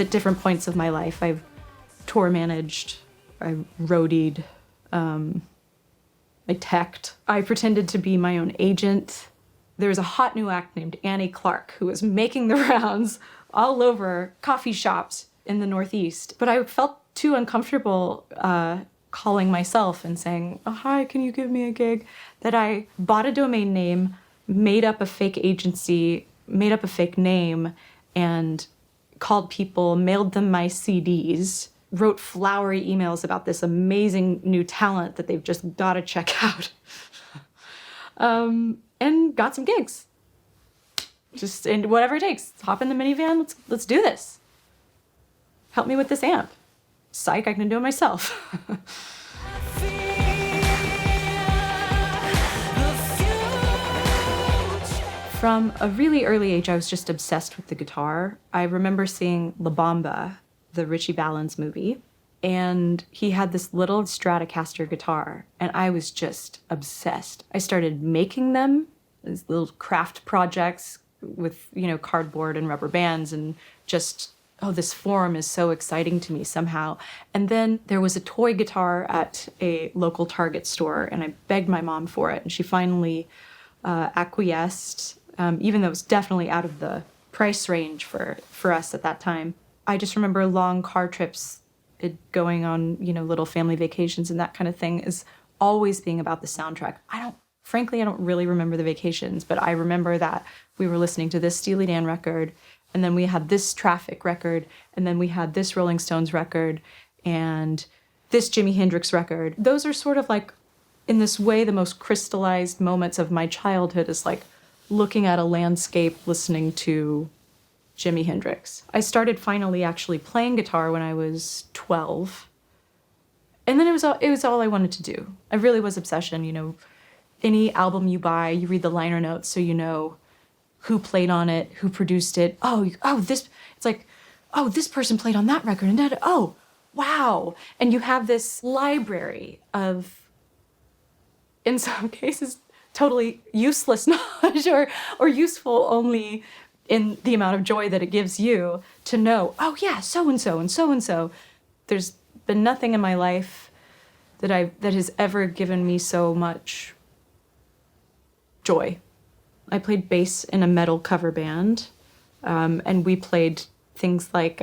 at different points of my life. I've tour managed, I roadied, I teched. I pretended to be my own agent. There was a hot new act named Annie Clark who was making the rounds all over coffee shops in the Northeast. But I felt too uncomfortable calling myself and saying, oh, hi, can you give me a gig? That I bought a domain name, made up a fake agency, made up a fake name, and called people, mailed them my CDs, wrote flowery emails about this amazing new talent that they've just got to check out, and got some gigs. Just in whatever it takes. Hop in the minivan, let's do this. Help me with this amp. Psych, I can do it myself. From a really early age, I was just obsessed with the guitar. I remember seeing La Bamba, the Richie Valens movie, and he had this little Stratocaster guitar, and I was just obsessed. I started making them, these little craft projects with, cardboard and rubber bands, and just, this form is so exciting to me somehow. And then there was a toy guitar at a local Target store, and I begged my mom for it, and she finally acquiesced. Even though it was definitely out of the price range for us at that time. I just remember long car trips, going on, little family vacations and that kind of thing is always being about the soundtrack. I don't really remember the vacations, but I remember that we were listening to this Steely Dan record, and then we had this Traffic record, and then we had this Rolling Stones record, and this Jimi Hendrix record. Those are sort of like, in this way, the most crystallized moments of my childhood is like, looking at a landscape, listening to Jimi Hendrix. I started finally actually playing guitar when I was 12. And then it was all I wanted to do. I really was obsession, any album you buy, you read the liner notes so you know who played on it, who produced it. It's like, this person played on that record and that, wow. And you have this library of, in some cases, totally useless knowledge or useful only in the amount of joy that it gives you to know, so-and-so and so-and-so. There's been nothing in my life that has ever given me so much joy. I played bass in a metal cover band, and we played things like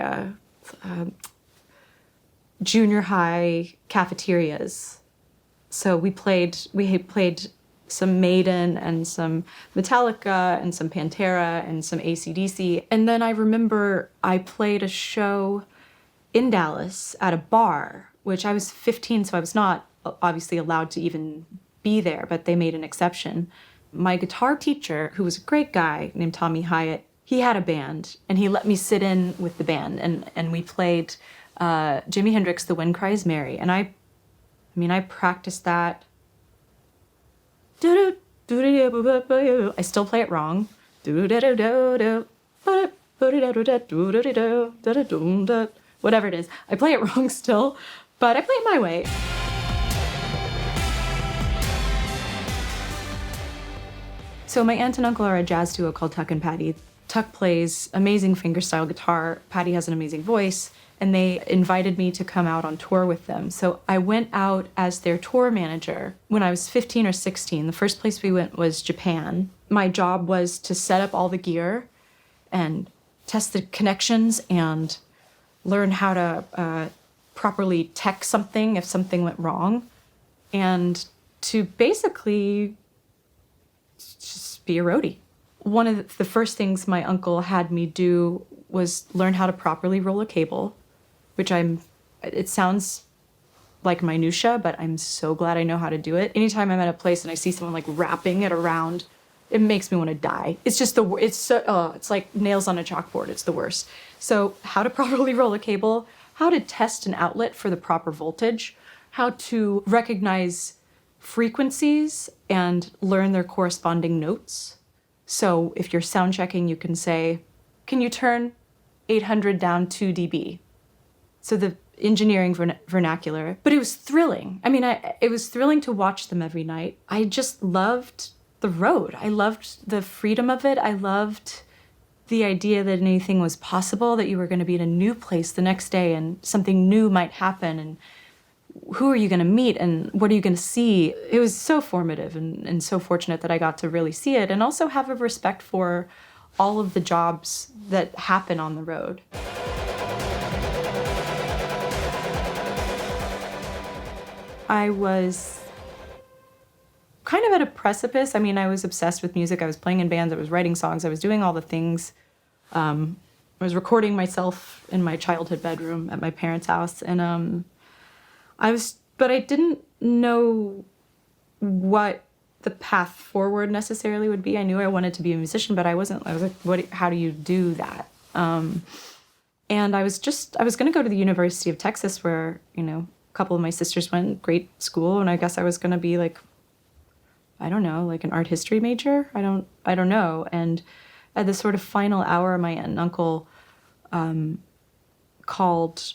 junior high cafeterias. So we played some Maiden and some Metallica and some Pantera and some AC/DC. And then I remember I played a show in Dallas at a bar, which I was 15, so I was not obviously allowed to even be there, but they made an exception. My guitar teacher, who was a great guy named Tommy Hyatt, he had a band, and he let me sit in with the band, and we played Jimi Hendrix, The Wind Cries Mary. And I practiced that. I still play it wrong. Whatever it is. I play it wrong still, but I play it my way. So my aunt and uncle are a jazz duo called Tuck and Patty. Tuck plays amazing fingerstyle guitar. Patty has an amazing voice. And they invited me to come out on tour with them. So I went out as their tour manager when I was 15 or 16. The first place we went was Japan. My job was to set up all the gear and test the connections and learn how to properly tech something if something went wrong, and to basically just be a roadie. One of the first things my uncle had me do was learn how to properly roll a cable, which it sounds like minutia, but I'm so glad I know how to do it. Anytime I'm at a place and I see someone like wrapping it around, it makes me want to die. It's just it's like nails on a chalkboard. It's the worst. So how to properly roll a cable, how to test an outlet for the proper voltage, how to recognize frequencies and learn their corresponding notes. So if you're sound checking, you can say, can you turn 800 down 2 dB? So the engineering vernacular, but it was thrilling. It was thrilling to watch them every night. I just loved the road. I loved the freedom of it. I loved the idea that anything was possible, that you were going to be in a new place the next day and something new might happen, and who are you going to meet and what are you going to see? It was so formative and so fortunate that I got to really see it and also have a respect for all of the jobs that happen on the road. I was kind of at a precipice. I mean, I was obsessed with music. I was playing in bands. I was writing songs. I was doing all the things. I was recording myself in my childhood bedroom at my parents' house. And but I didn't know what the path forward necessarily would be. I knew I wanted to be a musician, but I was like, how do you do that? And I was going to go to the University of Texas where, a couple of my sisters went, great school. And I guess I was going to be like, I don't know, like an art history major. I don't know. And at the sort of final hour, my aunt and uncle called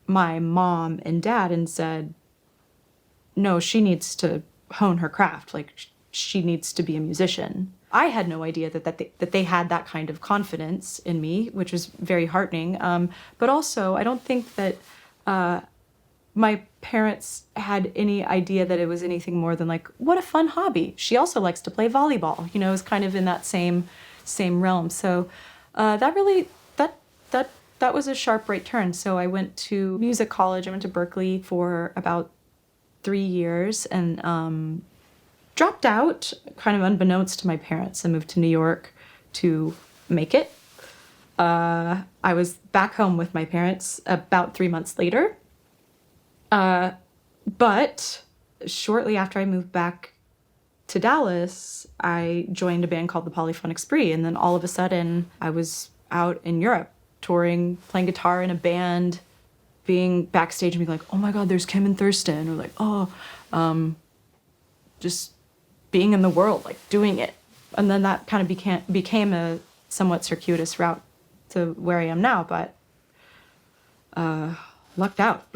my mom and dad and said, no, she needs to hone her craft. Like, she needs to be a musician. I had no idea that they had that kind of confidence in me, which was very heartening. But also, I don't think that my parents had any idea that it was anything more than like, what a fun hobby. She also likes to play volleyball. It was kind of in that same realm. So that was a sharp right turn. So I went to music college. I went to Berklee for about 3 years and dropped out, kind of unbeknownst to my parents, and moved to New York to make it. I was back home with my parents about 3 months later. But shortly after I moved back to Dallas, I joined a band called the Polyphonic Spree. And then all of a sudden, I was out in Europe, touring, playing guitar in a band, being backstage and being like, oh my God, there's Kim and Thurston. Or like, just being in the world, like doing it. And then that kind of became a somewhat circuitous route to where I am now, but lucked out.